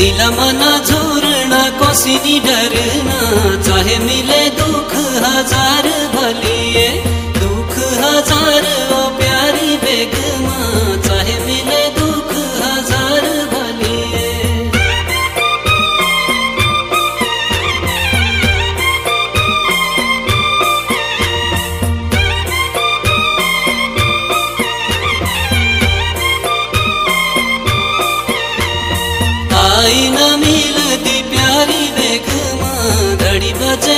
मिला मना झूरना कोसिनी डरना, चाहे मिले दुख हजार भलिए, दुख हजार ओ प्यारी बेगमा, चाहे मिले दुख हजार भलिए। आई न मिलती प्यारी बेगमा, घड़ी बजे